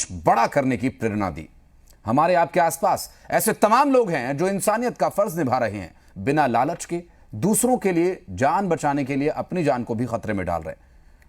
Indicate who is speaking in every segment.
Speaker 1: कुछ बड़ा करने की प्रेरणा दी। हमारे आपके आसपास ऐसे तमाम लोग हैं जो इंसानियत का फर्ज निभा रहे हैं, बिना लालच के दूसरों के लिए जान बचाने के लिए अपनी जान को भी खतरे में डाल रहे हैं।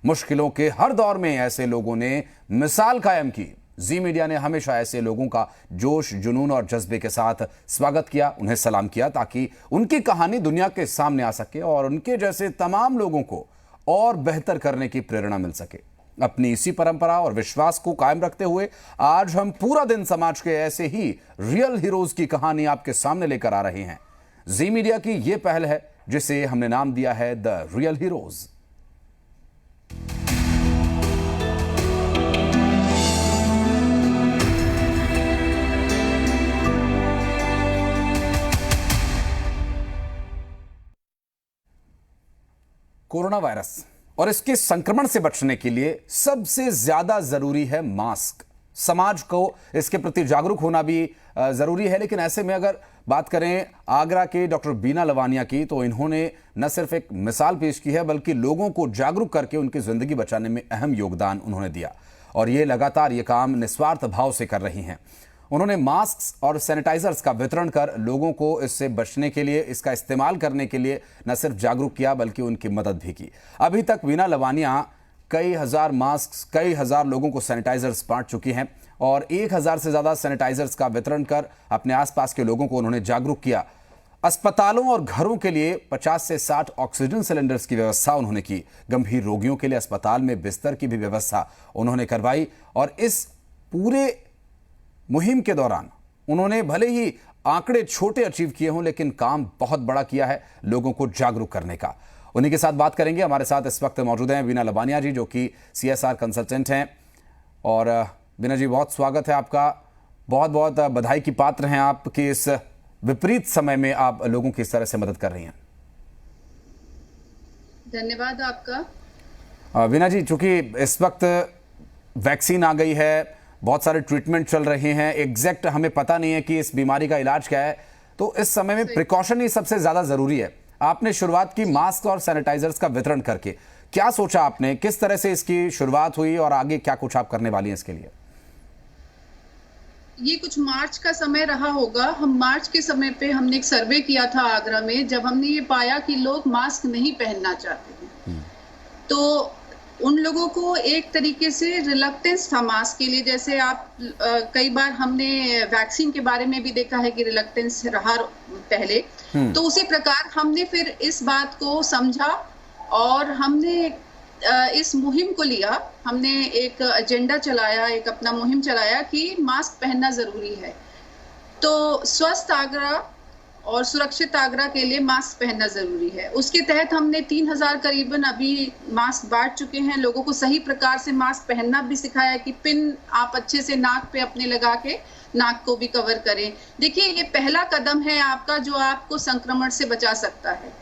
Speaker 1: मुश्किलों के हर दौर में ऐसे लोगों ने मिसाल कायम की। जी मीडिया ने हमेशा ऐसे लोगों का जोश, जुनून और जज्बे के साथ स्वागत किया, उन्हें सलाम किया, ताकि उनकी कहानी दुनिया के सामने आ सके और उनके जैसे तमाम लोगों को और बेहतर करने की प्रेरणा मिल सके। अपनी इसी परंपरा और विश्वास को कायम रखते हुए आज हम पूरा दिन समाज के ऐसे ही रियल हीरोज की कहानी आपके सामने लेकर आ रहे हैं। जी मीडिया की यह पहल है जिसे हमने नाम दिया है the real heroes. Corona virus और इसके संक्रमण से बचने के लिए सबसे ज्यादा जरूरी है मास्क। समाज को इसके प्रति जागरूक होना भी जरूरी है। लेकिन ऐसे में अगर बात करें आगरा के डॉक्टर बीना लवानिया की, तो इन्होंने न सिर्फ एक मिसाल पेश की है बल्कि लोगों को जागरूक करके उनकी जिंदगी बचाने में अहम योगदान उन्होंने दिया और ये लगातार ये काम निस्वार्थ भाव से कर रही हैं। उन्होंने मास्क और सैनिटाइजर्स का वितरण कर लोगों को इससे बचने के लिए, इसका इस्तेमाल करने के लिए न सिर्फ जागरूक किया बल्कि उनकी मदद भी की। अभी तक बीना लवानिया कई हजार मास्क, कई हजार लोगों को सैनिटाइजर्स बांट चुकी हैं और 1000 से ज्यादा सैनिटाइजर्स का वितरण कर अपने आसपास के लोगों को उन्होंने जागरूक किया। अस्पतालों और घरों के लिए 50 से 60 ऑक्सीजन सिलेंडर्स की व्यवस्था उन्होंने की। गंभीर रोगियों के लिए अस्पताल में बिस्तर की भी व्यवस्था उन्होंने करवाई और इस पूरे मुहिम के दौरान उन्होंने भले ही आंकड़े छोटे अचीव किए हों लेकिन काम बहुत बड़ा किया है लोगों को जागरूक करने का। उन्हीं के साथ बात करेंगे। हमारे साथ इस वक्त मौजूद हैं बीना लवानिया जी, जो कि CSR कंसल्टेंट हैं। और बीना जी, बहुत स्वागत है आपका। बहुत बहुत बधाई की पात्र हैं आप कि इस विपरीत समय में आप लोगों की इस तरह से मदद कर रही हैं।
Speaker 2: धन्यवाद आपका।
Speaker 1: बीना जी, चूंकि इस वक्त वैक्सीन आ गई है, बहुत सारे ट्रीटमेंट चल रहे हैं, एग्जैक्ट हमें पता नहीं है कि इस बीमारी का इलाज क्या है, तो इस समय में प्रिकॉशन ही सबसे ज्यादा जरूरी है। आपने शुरुआत की मास्क और सैनिटाइजर्स का वितरण करके, क्या सोचा आपने, किस तरह से इसकी शुरुआत हुई और आगे क्या कुछ आप करने वाली हैं इसके लिए?
Speaker 2: ये कुछ मार्च का समय रहा होगा। हम मार्च के समय पे हमने एक सर्वे किया था आगरा में, जब हमने ये पाया कि लोग मास्क नहीं पहनना चाहते हैं, तो उन लोगों को एक तरीके से रिलक्टेंस था मास्क के लिए। जैसे आप कई बार हमने वैक्सीन के बारे में भी देखा है कि रिलक्टेंस रहा पहले, तो उसी प्रकार हमने फिर इस बात को समझा और हमने इस मुहिम को लिया। हमने एक एजेंडा चलाया, एक अपना मुहिम चलाया कि मास्क पहनना जरूरी है। तो स्वस्थ आगरा और सुरक्षित आगरा के लिए मास्क पहनना जरूरी है। उसके तहत हमने 3000 करीबन अभी मास्क बांट चुके हैं। लोगों को सही प्रकार से मास्क पहनना भी सिखाया कि पिन आप अच्छे से नाक पे अपने लगा के नाक को भी कवर करें। देखिए, ये पहला कदम है आपका जो आपको संक्रमण से बचा सकता है।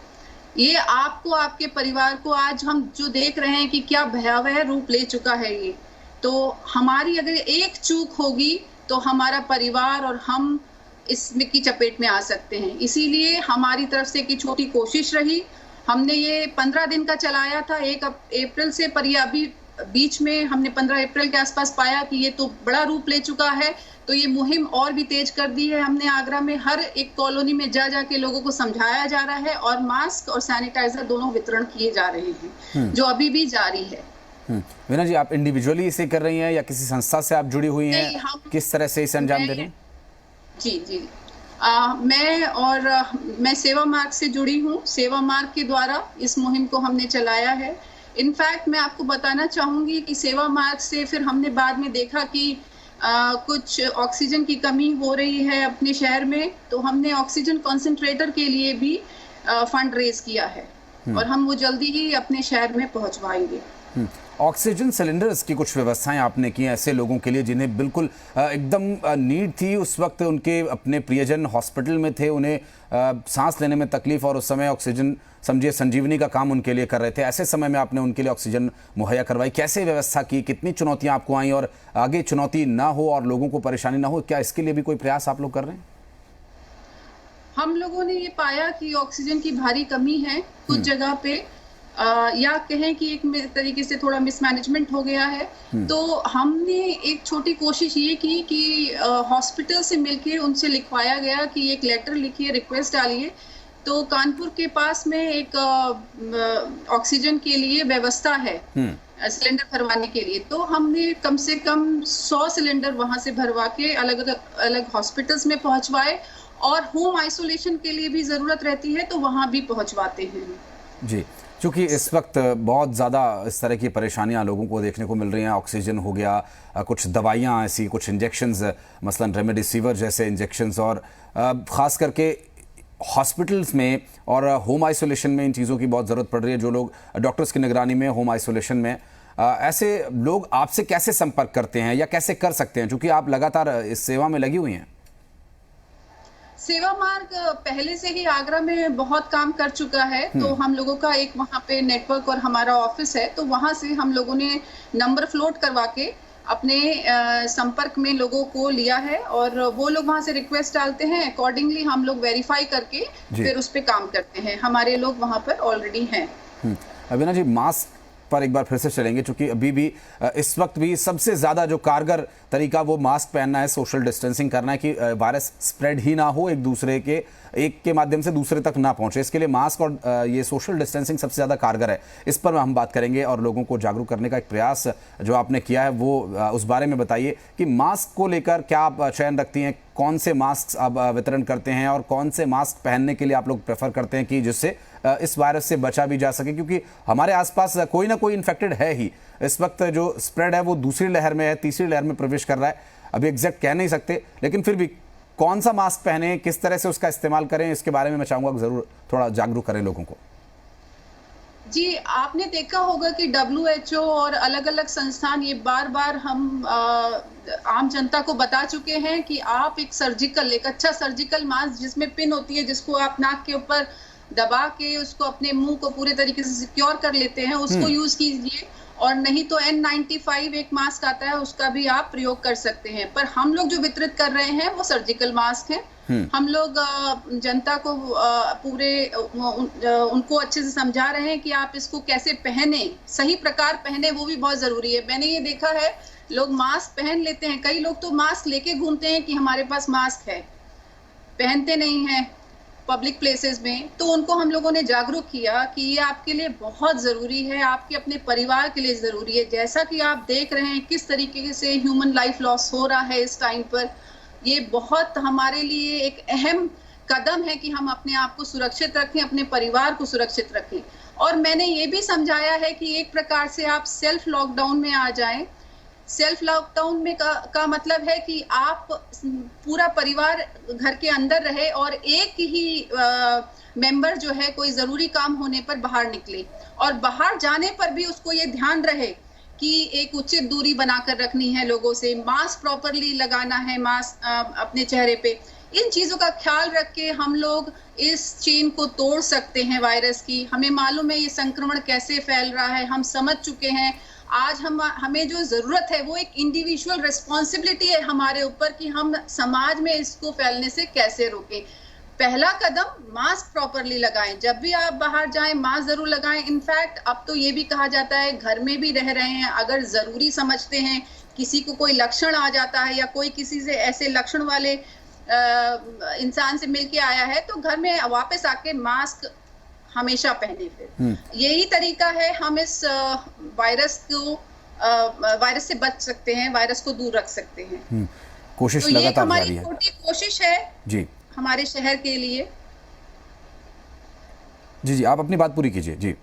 Speaker 2: ये आपको, आपके परिवार को, आज हम जो देख रहे हैं कि क्या भयावह रूप ले चुका है ये, तो हमारी अगर एक चूक होगी तो हमारा परिवार और हम इसमें की चपेट में आ सकते हैं। इसीलिए हमारी तरफ से की छोटी कोशिश रही। हमने ये 15 दिन का चलाया था, 1 अप्रैल से, पर ये अभी बीच में हमने 15 अप्रैल के आसपास पाया कि ये तो बड़ा रूप ले चुका है, तो ये मुहिम और भी तेज कर दी है हमने। आगरा में हर एक कॉलोनी में जा के लोगों को समझाया जा रहा है और मास्क और सैनिटाइजर दोनों वितरण किए जा रहे हैं, जो अभी भी जारी है।
Speaker 1: वीना जी, आप इंडिविजुअली इसे कर रही हैं या किसी संस्था से आप जुड़ी हुई हैं? किस तरह से इसे अंजाम दे रही हैं?
Speaker 2: जी, मैं सेवा मार्ग से जुड़ी हूँ। सेवा मार्ग के द्वारा इस मुहिम को हमने चलाया है। इनफैक्ट मैं आपको बताना चाहूंगी कि सेवा मार्ग से फिर हमने बाद में देखा कि कुछ ऑक्सीजन की कमी हो रही है अपने शहर में, तो हमने ऑक्सीजन कॉन्सेंट्रेटर के लिए भी फंड रेज किया है और हम वो जल्दी ही अपने शहर में पहुंचवाएंगे।
Speaker 1: ऑक्सीजन सिलेंडर्स की कुछ व्यवस्थाएं आपने की ऐसे लोगों के लिए जिन्हें बिल्कुल एकदम नीड थी, उस वक्त उनके अपने प्रियजन हॉस्पिटल में थे, उन्हें सांस लेने में तकलीफ और उस समय ऑक्सीजन, समझिए संजीवनी का काम उनके लिए कर रहे थे। ऐसे समय में आपने उनके लिए ऑक्सीजन मुहैया करवाई, कैसे व्यवस्था की, कितनी चुनौतियां आपको आई और आगे चुनौती ना हो और लोगों को परेशानी ना हो, क्या इसके लिए भी कोई प्रयास आप लोग कर रहे हैं?
Speaker 2: हम लोगों ने ये पाया कि ऑक्सीजन की भारी कमी है कुछ जगह पे, या कहें कि एक तरीके से थोड़ा मिसमैनेजमेंट हो गया है। तो हमने एक छोटी कोशिश ये की कि हॉस्पिटल से मिलके उनसे लिखवाया गया कि एक लेटर लिखिए, रिक्वेस्ट डालिए। तो कानपुर के पास में एक ऑक्सीजन के लिए व्यवस्था है सिलेंडर भरवाने के लिए। तो हमने कम से कम 100 सिलेंडर वहां से भरवा के अलग अलग हॉस्पिटल्स में पहुंचवाए, और होम आइसोलेशन के लिए भी जरूरत रहती है तो वहां भी पहुंचवाते हैं।
Speaker 1: जी, क्योंकि इस वक्त बहुत ज़्यादा इस तरह की परेशानियां लोगों को देखने को मिल रही हैं। ऑक्सीजन हो गया, कुछ दवाइयां ऐसी, कुछ इंजेक्शंस, मसलन रेमडेसिविर जैसे इंजेक्शंस, और ख़ास करके हॉस्पिटल्स में और होम आइसोलेशन में इन चीज़ों की बहुत ज़रूरत पड़ रही है। जो लोग डॉक्टर्स की निगरानी में होम आइसोलेशन में, ऐसे लोग आपसे कैसे संपर्क करते हैं या कैसे कर सकते हैं, क्योंकि आप लगातार इस सेवा में लगी हुई हैं?
Speaker 2: सेवा मार्ग पहले से ही आगरा में बहुत काम कर चुका है। तो हम लोगों का एक वहाँ पे नेटवर्क और हमारा ऑफिस है, तो वहाँ से हम लोगों ने नंबर फ्लोट करवा के अपने संपर्क में लोगों को लिया है, और वो लोग वहाँ से रिक्वेस्ट डालते हैं, अकॉर्डिंगली हम लोग वेरीफाई करके फिर उस पर काम करते हैं। हमारे लोग वहाँ पर ऑलरेडी हैं।
Speaker 1: अविना जी, मास्क पर एक बार फिर से चलेंगे, क्योंकि अभी भी इस वक्त भी सबसे ज़्यादा जो कारगर तरीका वो मास्क पहनना है, सोशल डिस्टेंसिंग करना है, कि वायरस स्प्रेड ही ना हो, एक के माध्यम से दूसरे तक ना पहुंचे। इसके लिए मास्क और ये सोशल डिस्टेंसिंग सबसे ज़्यादा कारगर है। इस पर हम बात करेंगे और लोगों को जागरूक करने का एक प्रयास जो आपने किया है वो उस बारे में बताइए कि मास्क को लेकर क्या आप चयन रखती हैं, कौन से मास्क आप वितरण करते हैं और कौन से मास्क पहनने के लिए आप लोग प्रेफर करते हैं कि जिससे इस वायरस से बचा भी जा सके, क्योंकि हमारे आसपास कोई ना कोई इन्फेक्टेड है ही। इस वक्त जो स्प्रेड है वो दूसरी लहर में है, तीसरी लहर में प्रवेश कर रहा है। अभी एग्जैक्ट कह नहीं सकते, लेकिन फिर भी कौन सा मास्क पहने, किस तरह से उसका इस्तेमाल करें, इसके बारे में मैं चाहूँगा कि ज़रूर थोड़ा जागरूक करें लोगों को।
Speaker 2: जी, आपने देखा होगा कि WHO और अलग अलग संस्थान ये बार बार हम आम जनता को बता चुके हैं कि आप एक अच्छा सर्जिकल मास्क जिसमें पिन होती है, जिसको आप नाक के ऊपर दबा के उसको अपने मुंह को पूरे तरीके से सिक्योर कर लेते हैं, उसको यूज कीजिए। और नहीं तो N95 एक मास्क आता है, उसका भी आप प्रयोग कर सकते हैं। पर हम लोग जो वितरित कर रहे हैं वो सर्जिकल मास्क है। हम लोग जनता को उनको अच्छे से समझा रहे हैं कि आप इसको कैसे पहने, सही प्रकार पहने, वो भी बहुत जरूरी है। मैंने ये देखा है, लोग मास्क पहन लेते हैं, कई लोग तो मास्क लेके घूमते हैं कि हमारे पास मास्क है, पहनते नहीं है पब्लिक प्लेसेस में। तो उनको हम लोगों ने जागरूक किया कि ये आपके लिए बहुत जरूरी है, आपके अपने परिवार के लिए जरूरी है। जैसा कि आप देख रहे हैं किस तरीके से ह्यूमन लाइफ लॉस हो रहा है इस टाइम पर, ये बहुत हमारे लिए एक अहम कदम है कि हम अपने आप को सुरक्षित रखें, अपने परिवार को सुरक्षित रखें। और मैंने ये भी समझाया है कि एक प्रकार से आप सेल्फ लॉकडाउन में आ जाएं। सेल्फ लॉकडाउन में का मतलब है कि आप पूरा परिवार घर के अंदर रहे और एक ही मेंबर जो है कोई जरूरी काम होने पर बाहर निकले, और बाहर जाने पर भी उसको ये ध्यान रहे कि एक उचित दूरी बनाकर रखनी है लोगों से, मास्क प्रॉपरली लगाना है, मास्क अपने चेहरे पे। इन चीजों का ख्याल रख के हम लोग इस चेन को तोड़ सकते हैं वायरस की। हमें मालूम है ये संक्रमण कैसे फैल रहा है, हम समझ चुके हैं। आज हमें जो जरूरत है वो एक इंडिविजुअल रिस्पॉन्सिबिलिटी है हमारे ऊपर कि हम समाज में इसको फैलने से कैसे रोकें। पहला कदम मास्क प्रॉपरली लगाएं, जब भी आप बाहर जाएं मास्क जरूर लगाएं। इनफैक्ट अब तो ये भी कहा जाता है, घर में भी रह रहे हैं, अगर जरूरी समझते हैं, किसी को कोई लक्षण आ जाता है या कोई किसी से ऐसे लक्षण वाले इंसान से मिलके आया है, तो घर में वापस आके मास्क हमेशा पहने। फिर यही तरीका है, हम इस वायरस से बच सकते हैं, वायरस को दूर रख सकते हैं।
Speaker 1: कोशिश
Speaker 2: तो
Speaker 1: लगातार
Speaker 2: ये
Speaker 1: जारी है।
Speaker 2: हमारी छोटी कोशिश है
Speaker 1: जी
Speaker 2: हमारे शहर के लिए।
Speaker 1: जी जी, आप अपनी बात पूरी कीजिए। जी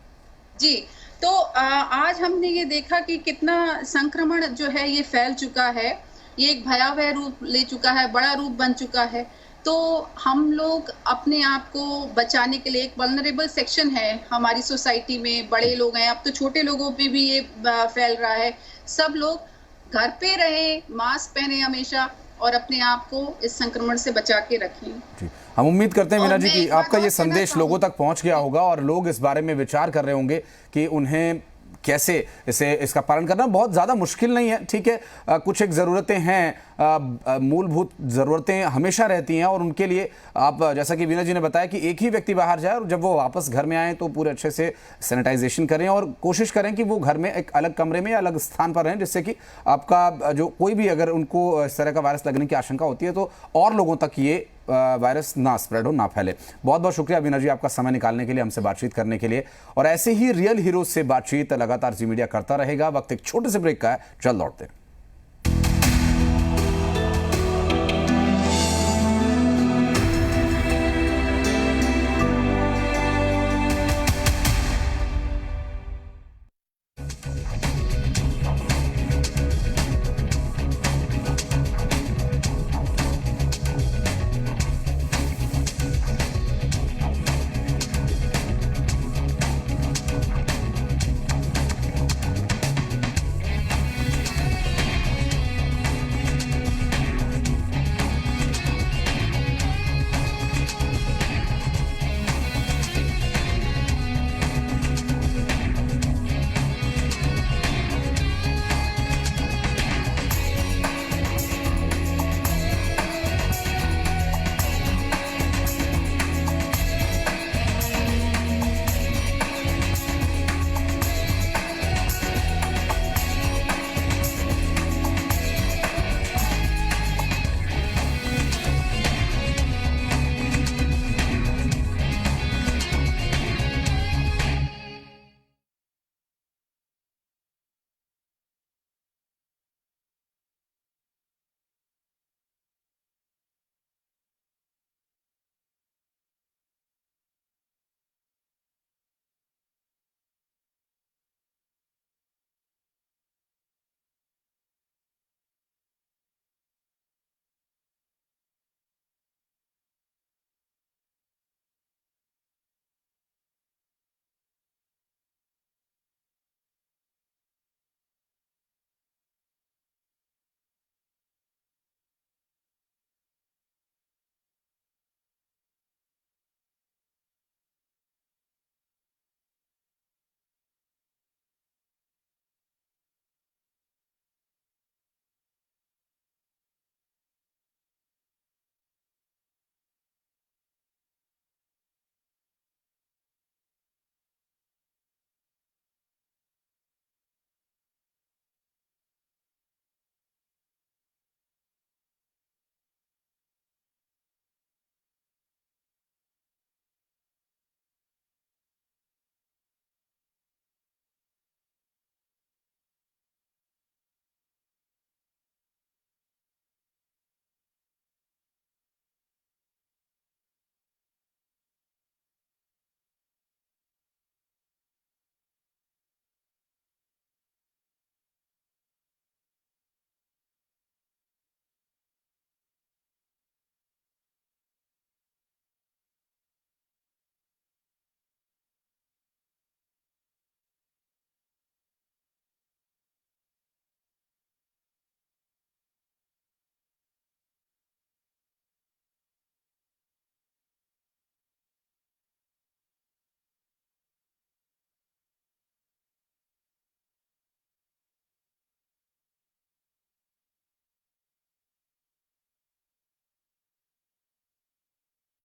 Speaker 2: जी, तो आज हमने ये देखा कि कितना संक्रमण जो है ये फैल चुका है, ये एक भयावह रूप ले चुका है, बड़ा रूप बन चुका है। तो हम लोग अपने आप को बचाने के लिए, एक वल्नरेबल सेक्शन है हमारी सोसाइटी में, बड़े लोग हैं, अब तो छोटे लोगों पे भी ये फैल रहा है। सब लोग घर पे रहें, मास्क पहने हमेशा, और अपने आप को इस संक्रमण से बचा के रखें।
Speaker 1: जी, हम उम्मीद करते हैं मीना जी कि आपका ये संदेश लोगों तक पहुंच गया होगा और लोग इस बारे में विचार कर रहे होंगे कि उन्हें कैसे इसका पालन करना। बहुत ज़्यादा मुश्किल नहीं है, ठीक है, कुछ एक ज़रूरतें हैं मूलभूत ज़रूरतें हमेशा रहती हैं और उनके लिए आप जैसा कि वीना जी ने बताया कि एक ही व्यक्ति बाहर जाए और जब वो वापस घर में आए तो पूरे अच्छे से सैनिटाइजेशन करें और कोशिश करें कि वो घर में एक अलग कमरे में या अलग स्थान पर रहें, जिससे कि आपका जो कोई भी अगर उनको इस तरह का वायरस लगने की आशंका होती है तो और लोगों तक ये वायरस ना स्प्रेड हो, ना फैले। बहुत बहुत शुक्रिया वीना जी आपका समय निकालने के लिए, हमसे बातचीत करने के लिए। और ऐसे ही रियल हीरोज से बातचीत लगातार जी मीडिया करता रहेगा। वक्त एक छोटे से ब्रेक का है, जल्द लौटते हैं।